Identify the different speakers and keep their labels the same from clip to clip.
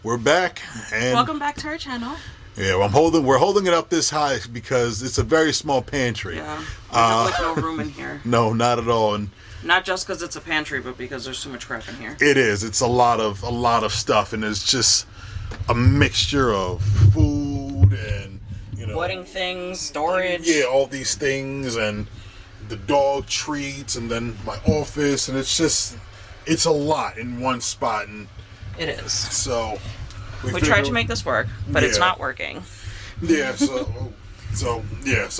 Speaker 1: We're back, and
Speaker 2: Welcome back to our channel.
Speaker 1: yeah, we're holding it up this high because it's a very small pantry.
Speaker 2: Yeah, we have like no room in here.
Speaker 1: No, not at all, and
Speaker 2: Not just because it's a pantry, but because there's too much crap in here.
Speaker 1: it is. It's a lot of stuff, and it's just a mixture of food and
Speaker 2: Wedding things, storage.
Speaker 1: yeah, all these things, and the dog treats, and then my office, and it's a lot in one spot, and
Speaker 2: It is.
Speaker 1: so
Speaker 2: We tried to make this work, but it's not working.
Speaker 1: Yeah, so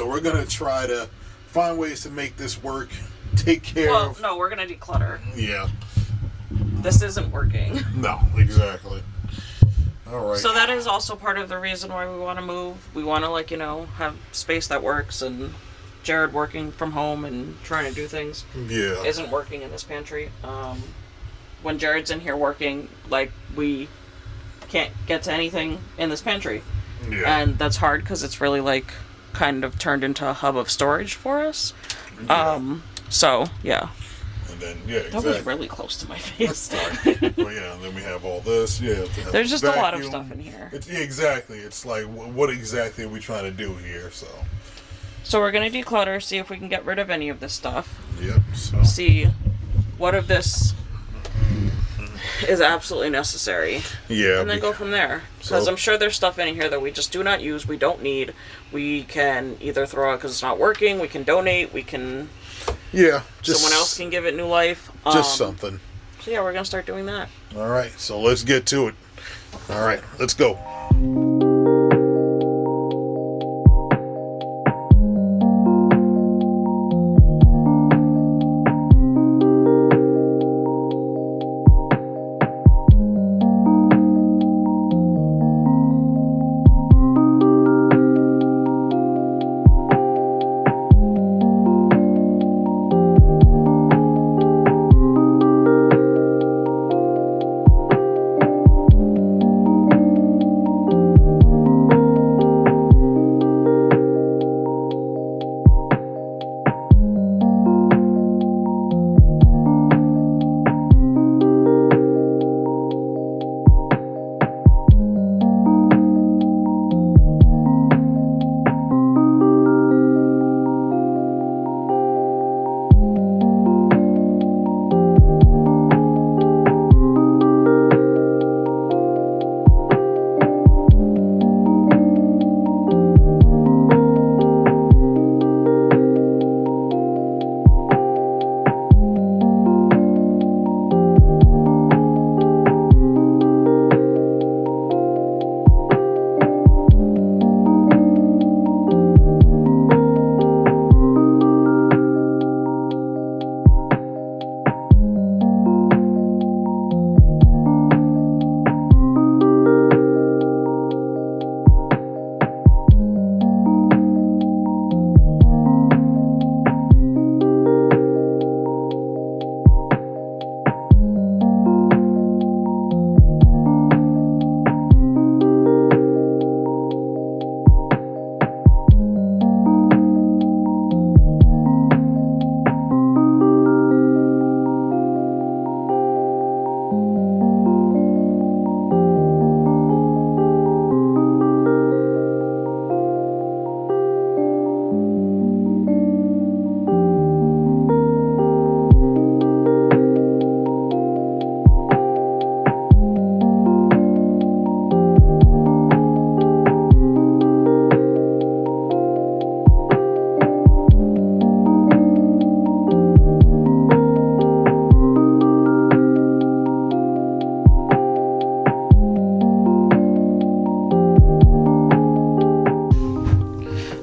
Speaker 1: we're gonna try to find ways to make this work. Take care of.
Speaker 2: No, we're gonna declutter.
Speaker 1: Yeah.
Speaker 2: This isn't working.
Speaker 1: No, exactly. All right.
Speaker 2: So that is also part of the reason why we want to move. We want to, have space that works, and Jared working from home and trying to do things
Speaker 1: Yeah.
Speaker 2: isn't working in this pantry. When Jared's in here working, we can't get to anything in this pantry.
Speaker 1: Yeah.
Speaker 2: And that's hard because it's really kind of turned into a hub of storage for us.
Speaker 1: Yeah.
Speaker 2: So yeah.
Speaker 1: And then exactly.
Speaker 2: That was really close to my face.
Speaker 1: Sorry. Well, yeah, and then we have all this. Yeah.
Speaker 2: There's just a lot of stuff in here.
Speaker 1: Exactly. It's like, what exactly are we trying to do here?
Speaker 2: So we're gonna declutter, see if we can get rid of any of this stuff.
Speaker 1: Yep. So.
Speaker 2: See what of this is absolutely necessary.
Speaker 1: Yeah.
Speaker 2: And then go from there. Because
Speaker 1: So-
Speaker 2: I'm sure there's stuff in here that we just do not use, we don't need. We can either throw out because it's not working, we can donate, we can...
Speaker 1: Yeah.
Speaker 2: Someone else can give it new life.
Speaker 1: Just something.
Speaker 2: So yeah, we're going to start doing that.
Speaker 1: All right. So let's get to it. All right. Let's go.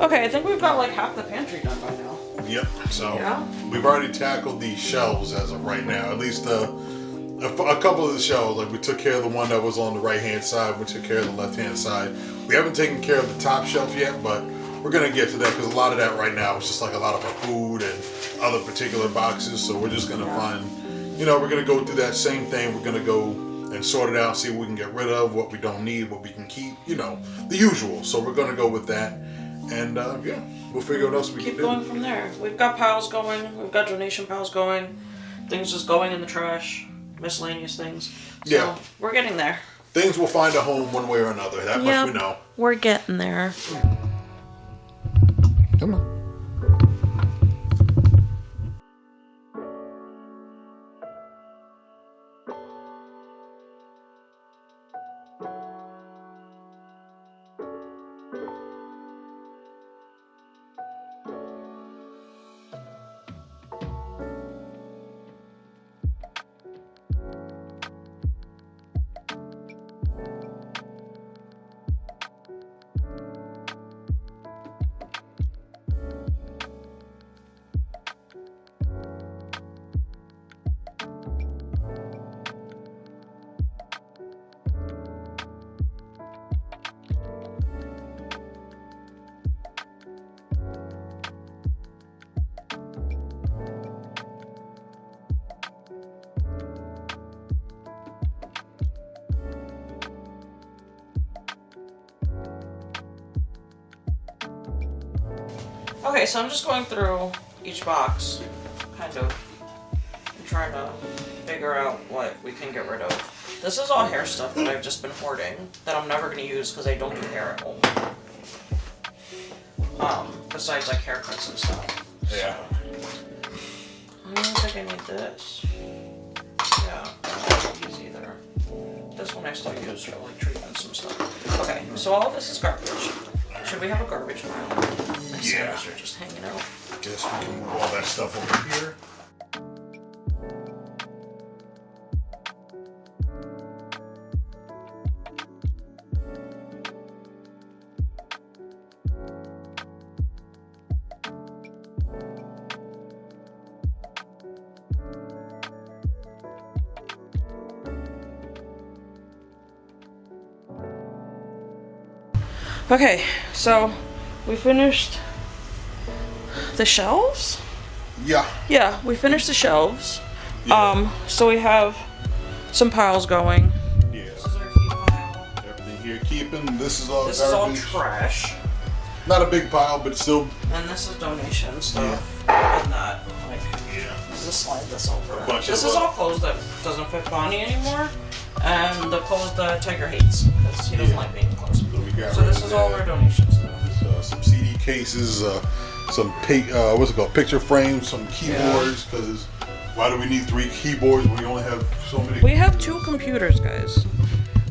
Speaker 2: Okay, I think we've got half the pantry done by now.
Speaker 1: Yep. So
Speaker 2: Yeah.
Speaker 1: we've already tackled the shelves as of right now. At least a couple of the shelves. Like, we took care of the one that was on the right hand side. We took care of the left hand side. We haven't taken care of the top shelf yet, but we're gonna get to that because a lot of that right now is just like a lot of our food and other particular boxes. So we're just gonna find, we're gonna go through that same thing. We're gonna go and sort it out, see what we can get rid of, what we don't need, what we can keep. The usual. So we're gonna go with that. And we'll figure out what else we
Speaker 2: Keep
Speaker 1: can
Speaker 2: going
Speaker 1: do.
Speaker 2: from there. We've got piles going. We've got donation piles going. Things just going in the trash. Miscellaneous things. So
Speaker 1: Yeah.
Speaker 2: we're getting there.
Speaker 1: things will find a home one way or another. That much we know.
Speaker 2: We're getting there.
Speaker 1: Come on.
Speaker 2: Okay, so I'm just going through each box, kind of, and trying to figure out what we can get rid of. This is all hair stuff that I've just been hoarding, that I'm never going to use because I don't do hair at home. Besides like haircuts and stuff.
Speaker 1: Yeah.
Speaker 2: So, I don't think I need this. Yeah, I don't use either. This one I still use for like treatments and stuff. Okay, so all of this is garbage. Should we have a garbage pile? My
Speaker 1: Yeah.
Speaker 2: are just hanging out.
Speaker 1: Guess we can move all that stuff over here.
Speaker 2: Okay, so we finished the shelves?
Speaker 1: Yeah.
Speaker 2: Yeah, we finished the shelves.
Speaker 1: Yeah.
Speaker 2: So we have some piles going.
Speaker 1: Yeah.
Speaker 2: This is our key pile.
Speaker 1: Everything here keeping. This is all
Speaker 2: This is all
Speaker 1: garbage.
Speaker 2: trash.
Speaker 1: Not a big pile, but still.
Speaker 2: And this is donation stuff. And that, like,
Speaker 1: Yeah.
Speaker 2: just slide this over.
Speaker 1: A bunch
Speaker 2: This
Speaker 1: of
Speaker 2: is all clothes that doesn't fit Bonnie anymore. And the clothes that Tiger hates, because he doesn't like being close. So this is all our donation stuff.
Speaker 1: Some CD cases, some what's it called? Picture frames, some keyboards. Because why do we need 3 keyboards when we only have so many?
Speaker 2: We have 2 computers, guys.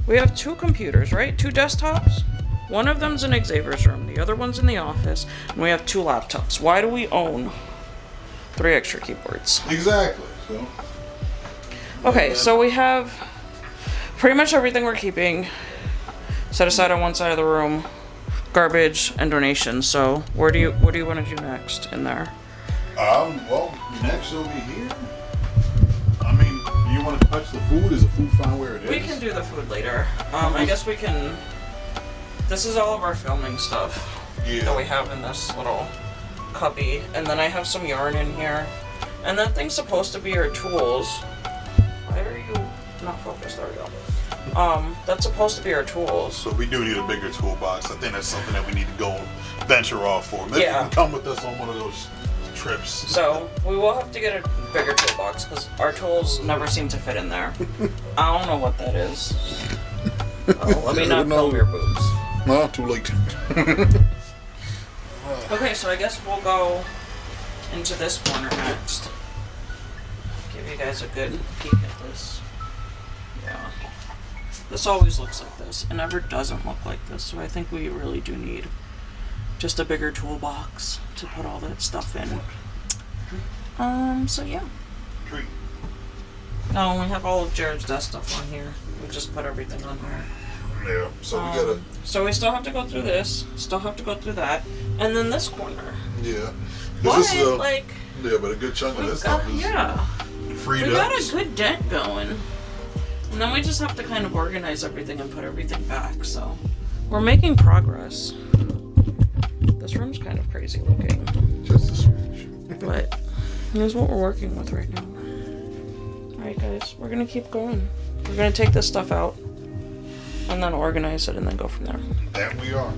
Speaker 2: We have 2 computers, right? 2 desktops. One of them's in Xavier's room. The other one's in the office. And we have 2 laptops. Why do we own 3 extra keyboards?
Speaker 1: Exactly. So.
Speaker 2: Okay, so we have pretty much everything we're keeping set aside on one side of the room. Garbage and donations. So what do you want to do next in there?
Speaker 1: Well, next over here. I mean, do you want to touch the food? Is the food fine where it is?
Speaker 2: We can do the food later. I guess we can. This is all of our filming stuff that we have in this little cubby, and then I have some yarn in here, and that thing's supposed to be our tools. Why are you not focused? There we go. That's supposed to be our tools.
Speaker 1: So we do need a bigger toolbox. I think that's something that we need to go venture off for. Maybe
Speaker 2: Yeah.
Speaker 1: you can come with us on one of those trips.
Speaker 2: So we will have to get a bigger toolbox because our tools never seem to fit in there. I don't know what that is. Oh, let me not film your boobs.
Speaker 1: No, too late.
Speaker 2: Okay, so I guess we'll go into this corner next. Give you guys a good peek at this. Yeah. This always looks like this. It never doesn't look like this, so I think we really do need just a bigger toolbox to put all that stuff in. So yeah.
Speaker 1: Treat.
Speaker 2: No, we have all of Jared's desk stuff on here. We just put everything on here.
Speaker 1: Yeah, so we gotta.
Speaker 2: So we still have to go through this, still have to go through that, and then this corner.
Speaker 1: Yeah.
Speaker 2: But,
Speaker 1: This is
Speaker 2: like,
Speaker 1: but a good chunk of this stuff is freed
Speaker 2: we
Speaker 1: up.
Speaker 2: got a good dent going. And then we just have to kind of organize everything and put everything back, so. We're making progress. This room's kind of crazy looking.
Speaker 1: Just a smidge.
Speaker 2: But here's what we're working with right now. Alright guys, we're gonna keep going. We're gonna take this stuff out and then organize it and then go from there.
Speaker 1: That we are.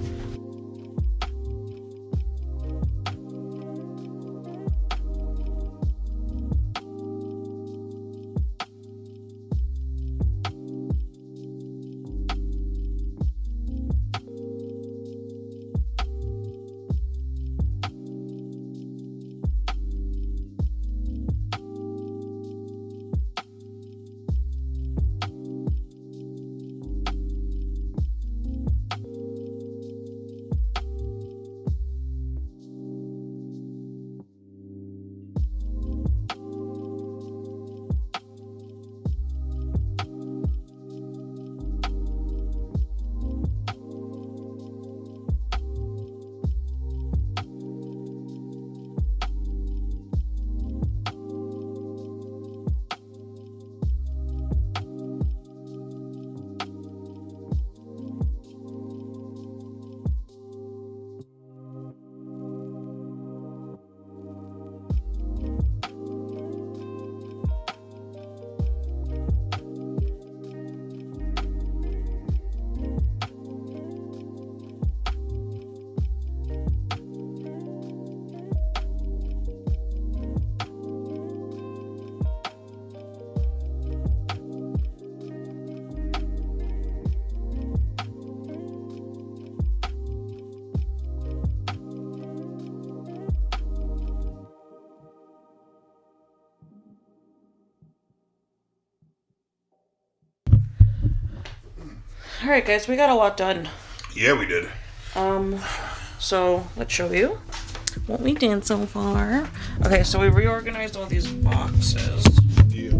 Speaker 2: Alright guys, we got a lot done.
Speaker 1: Yeah, we did.
Speaker 2: So let's show you what we did so far. Okay, so we reorganized all these boxes.
Speaker 1: Yeah.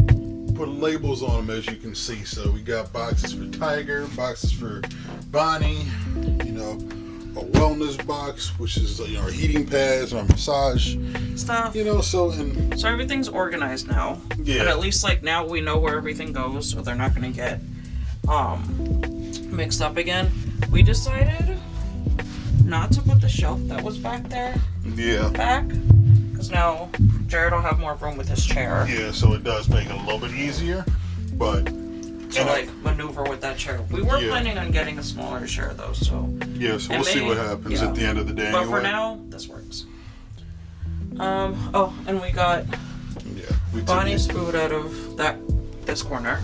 Speaker 1: Put labels on them, as you can see. So we got boxes for Tiger, boxes for Bonnie, you know, a wellness box, which is, you know, our heating pads, our massage
Speaker 2: Stuff.
Speaker 1: you know. So
Speaker 2: everything's organized now.
Speaker 1: Yeah.
Speaker 2: And at least like now we know where everything goes, so they're not gonna get mixed up again. We decided not to put the shelf that was back there back, because now Jared will have more room with his chair.
Speaker 1: Yeah, so it does make it a little bit easier, but
Speaker 2: to like maneuver with that chair. We were planning on getting a smaller chair though, so
Speaker 1: yeah, so we'll see what happens at the end of the day.
Speaker 2: But
Speaker 1: anyway.
Speaker 2: for now, this works. Oh, and we got Bonnie's food out of this corner.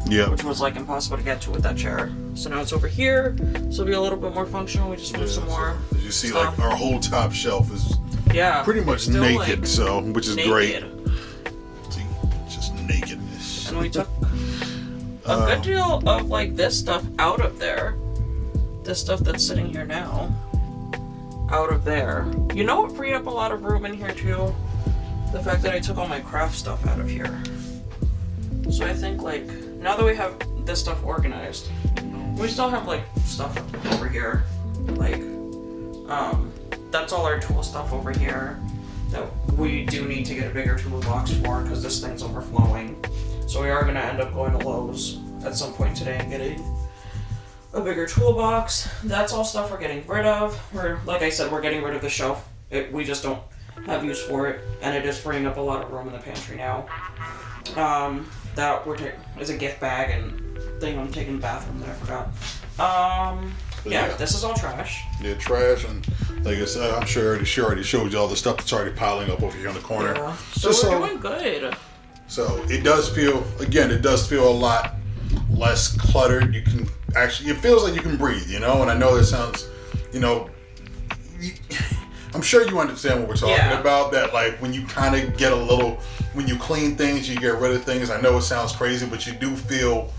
Speaker 1: Yeah.
Speaker 2: Which was like impossible to get to with that chair. So now it's over here. So it'll be a little bit more functional. We just moved some more.
Speaker 1: As you see,
Speaker 2: stuff.
Speaker 1: like our whole top shelf is pretty much
Speaker 2: still,
Speaker 1: naked,
Speaker 2: like,
Speaker 1: so which is
Speaker 2: naked.
Speaker 1: great. See, just nakedness.
Speaker 2: And we took a good deal of like this stuff out of there. This stuff that's sitting here now. Out of there. You know what freed up a lot of room in here too? The fact that I took all my craft stuff out of here. So I think like now that we have this stuff organized, we still have like stuff over here. Like that's all our tool stuff over here that we do need to get a bigger toolbox for because this thing's overflowing. So we are going to end up going to Lowe's at some point today and getting a bigger toolbox. That's all stuff we're getting rid of. Like I said, we're getting rid of the shelf. We just don't have use for it, and it is freeing up a lot of room in the pantry now. That is a gift bag and thing I'm taking to the bathroom that I forgot. This is all trash. Yeah, trash, and like I said, I'm sure she already showed you all the stuff that's already piling up over here in the corner. Yeah. So we're doing good.
Speaker 1: So it does feel a lot less cluttered. You can actually, it feels like you can breathe, you know. And I know that sounds, you know, I'm sure you understand what we're talking about. That like when you kind of get a little, when you clean things, you get rid of things. I know it sounds crazy, but you do feel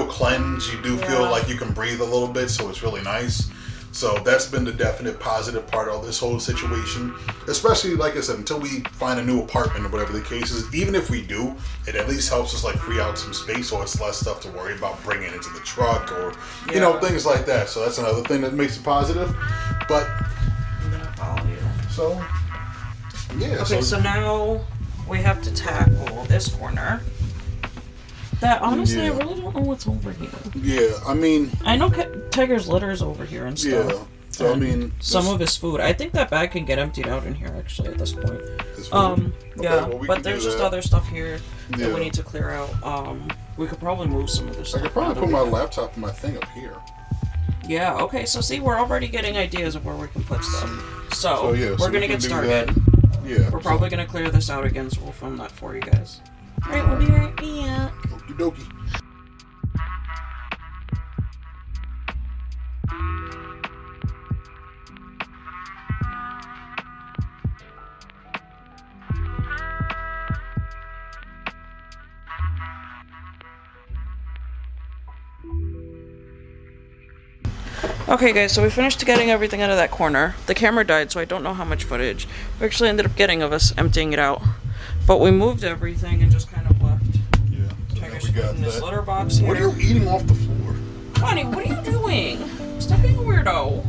Speaker 1: cleansed. You do feel like you can breathe a little bit. So it's really nice. So that's been the definite positive part of this whole situation. Especially, like I said, until we find a new apartment or whatever the case is. Even if we do, it at least helps us like free out some space, so it's less stuff to worry about bringing into the truck or you know, things like that. So that's another thing that makes it positive. But
Speaker 2: I'm gonna follow you.
Speaker 1: So yeah.
Speaker 2: Okay, so now we have to tackle this corner. That honestly, I really don't know what's over here.
Speaker 1: Yeah, I mean,
Speaker 2: I know Tiger's litter's over here and stuff.
Speaker 1: Yeah, so I mean,
Speaker 2: some of his food. I think that bag can get emptied out in here actually at this point. But there's just other stuff here that we need to clear out. We could probably move some of this stuff.
Speaker 1: I could probably put my laptop and my thing up here.
Speaker 2: Yeah. Okay. So see, we're already getting ideas of where we can put stuff. So we're gonna get started.
Speaker 1: Yeah.
Speaker 2: We're probably gonna clear this out again, so we'll film that for you guys. All right, we'll be right back.
Speaker 1: Okie dokie.
Speaker 2: Okay guys, so we finished getting everything out of that corner. The camera died, so I don't know how much footage we actually ended up getting of us emptying it out. But we moved everything and just kind of left.
Speaker 1: Yeah. So
Speaker 2: Tiger's in this litter box here.
Speaker 1: What are you eating off the floor?
Speaker 2: Honey, what are you doing? Stop being a weirdo.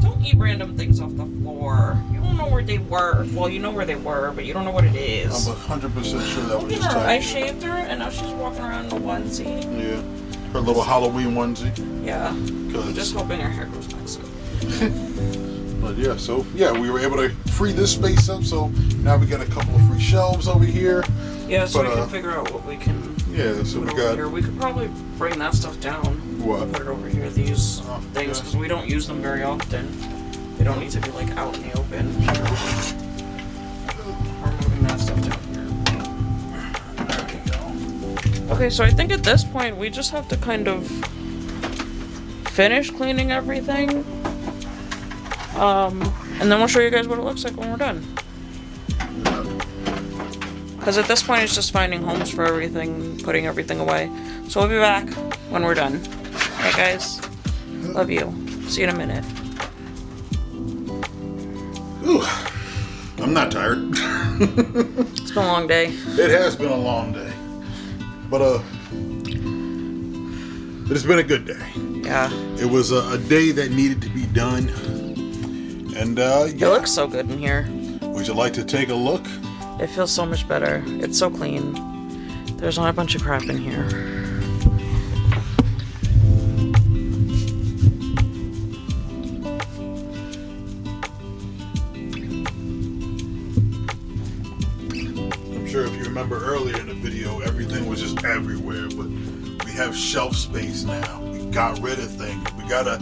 Speaker 2: Don't eat random things off the floor. You don't know where they were. Well, you know where they were, but you don't know what it is.
Speaker 1: I'm 100% sure that was
Speaker 2: Look
Speaker 1: just
Speaker 2: at her.
Speaker 1: Tiger.
Speaker 2: I shaved her, and now she's walking around in a onesie.
Speaker 1: Yeah. Her little Halloween onesie.
Speaker 2: Yeah. I'm just hoping her hair grows back soon.
Speaker 1: But yeah, so yeah, we were able to free this space up. So now we got a couple of free shelves over here.
Speaker 2: Yeah, so we can figure out what we can.
Speaker 1: Yeah, so we
Speaker 2: put
Speaker 1: got.
Speaker 2: Over here. We could probably bring that stuff down.
Speaker 1: What?
Speaker 2: Put it over here. These things, because we don't use them very often. They don't need to be like out in the open. We're moving that stuff down here. There we go. Okay, so I think at this point we just have to kind of finish cleaning everything. And then we'll show you guys what it looks like when we're done. Because at this point it's just finding homes for everything, putting everything away. So we'll be back when we're done. Alright, guys. Love you. See you in a minute.
Speaker 1: Ooh, I'm not tired.
Speaker 2: It's been a long day.
Speaker 1: It has been a long day, but it's been a good day.
Speaker 2: Yeah.
Speaker 1: It was a day that needed to be done, and yeah.
Speaker 2: It looks so good in here.
Speaker 1: Would you like to take a look?
Speaker 2: It feels so much better. It's so clean. There's not a bunch of crap in here.
Speaker 1: I'm sure if you remember earlier in the video, everything was just everywhere, but we have shelf space now. We got rid of things. We got a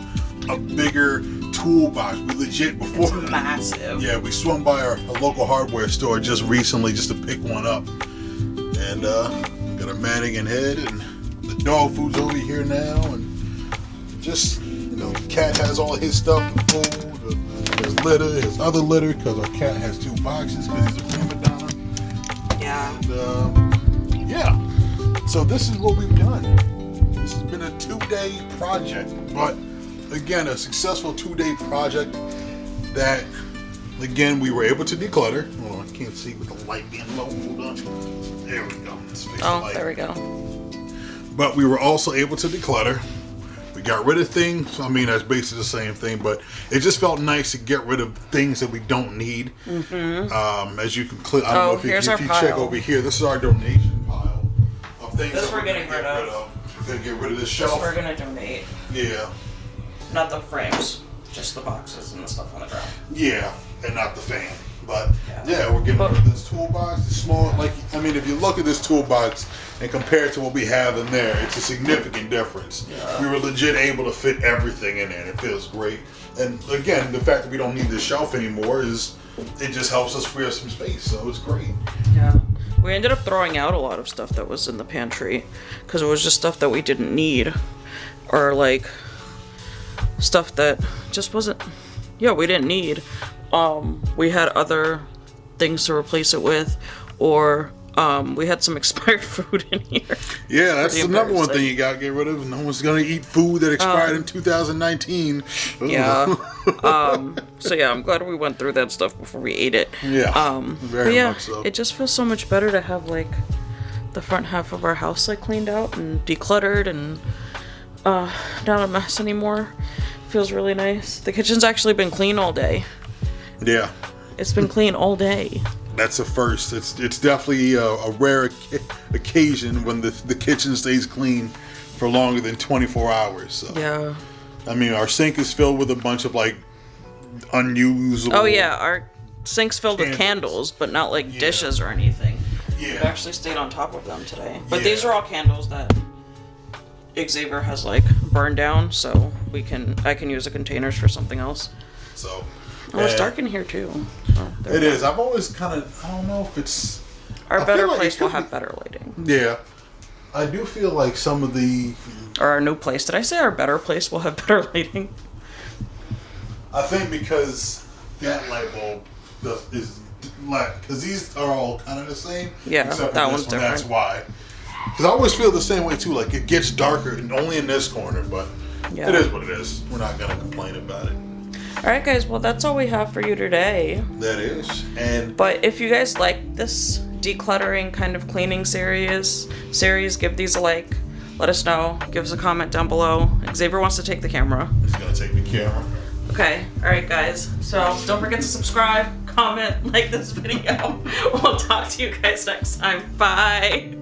Speaker 1: bigger toolbox. We legit before.
Speaker 2: It's massive.
Speaker 1: Yeah, we swung by our local hardware store just recently just to pick one up, and got a mannequin head, and the dog food's over here now, and just the cat has all his stuff, the food, his litter, his other litter, because our cat has 2 boxes because he's a prima donna.
Speaker 2: Yeah.
Speaker 1: And yeah, so this is what we've done. This has been a 2-day project, but again, a successful 2-day project that, again, we were able to declutter. Hold on, I can't see with the light being low. Hold on. There we go. Let's fix the light.
Speaker 2: There we go.
Speaker 1: But we were also able to declutter. We got rid of things. I mean, that's basically the same thing, but it just felt nice to get rid of things that we don't need. Mm-hmm. As you can clear, I don't know if you check over here. This is our donation pile of things
Speaker 2: This
Speaker 1: that
Speaker 2: we're getting rid of.
Speaker 1: We're gonna get rid of this
Speaker 2: This
Speaker 1: shelf.
Speaker 2: we're gonna donate.
Speaker 1: Yeah.
Speaker 2: Not the frames, just the boxes and the stuff on the ground.
Speaker 1: Yeah, and not the fan. But yeah, we're getting rid of this toolbox. The small, if you look at this toolbox and compare it to what we have in there, it's a significant difference.
Speaker 2: Yeah.
Speaker 1: We were legit able to fit everything in there. It feels great. And again, the fact that we don't need this shelf anymore it just helps us free up some space. So it's great.
Speaker 2: Yeah. We ended up throwing out a lot of stuff that was in the pantry because it was just stuff that we didn't need, or stuff that just wasn't. Yeah, we didn't need. We had other things to replace it with, or we had some expired food in here. Yeah,
Speaker 1: that's the number one thing you gotta get rid of. No one's gonna eat food that expired in 2019.
Speaker 2: Yeah. So yeah, I'm glad we went through that stuff before we ate it.
Speaker 1: Yeah. Very much so.
Speaker 2: It just feels so much better to have the front half of our house cleaned out and decluttered and not a mess anymore. Feels really nice. The kitchen's actually been clean all day.
Speaker 1: Yeah.
Speaker 2: It's been clean all day.
Speaker 1: That's a first. It's definitely a rare occasion when the kitchen stays clean for longer than 24 hours. So.
Speaker 2: Yeah.
Speaker 1: I mean, our sink is filled with a bunch of unusable.
Speaker 2: Oh yeah, our sink's filled with candles, but not dishes or anything.
Speaker 1: Yeah.
Speaker 2: We actually stayed on top of them today. But these are all candles that Xavier has burned down, so I can use the containers for something else.
Speaker 1: So.
Speaker 2: It's dark in here too.
Speaker 1: It is. I've always I don't know if it's.
Speaker 2: Our better place will have better lighting.
Speaker 1: Yeah. I do feel like some of the.
Speaker 2: Or our new place. Did I say our better place will have better lighting?
Speaker 1: I think because that light bulb is because these are all kind of the same.
Speaker 2: Yeah,
Speaker 1: except
Speaker 2: that
Speaker 1: for
Speaker 2: one's
Speaker 1: this one,
Speaker 2: different.
Speaker 1: That's why. Because I always feel the same way too. It gets darker, and only in this corner, but it is what it is. We're not gonna complain about it.
Speaker 2: Alright guys, well that's all we have for you today.
Speaker 1: That is.
Speaker 2: But if you guys like this decluttering kind of cleaning series, give these a like. Let us know. Give us a comment down below. Xavier wants to take the camera.
Speaker 1: He's gonna take the camera.
Speaker 2: Okay, alright guys. So don't forget to subscribe, comment, like this video. We'll talk to you guys next time. Bye.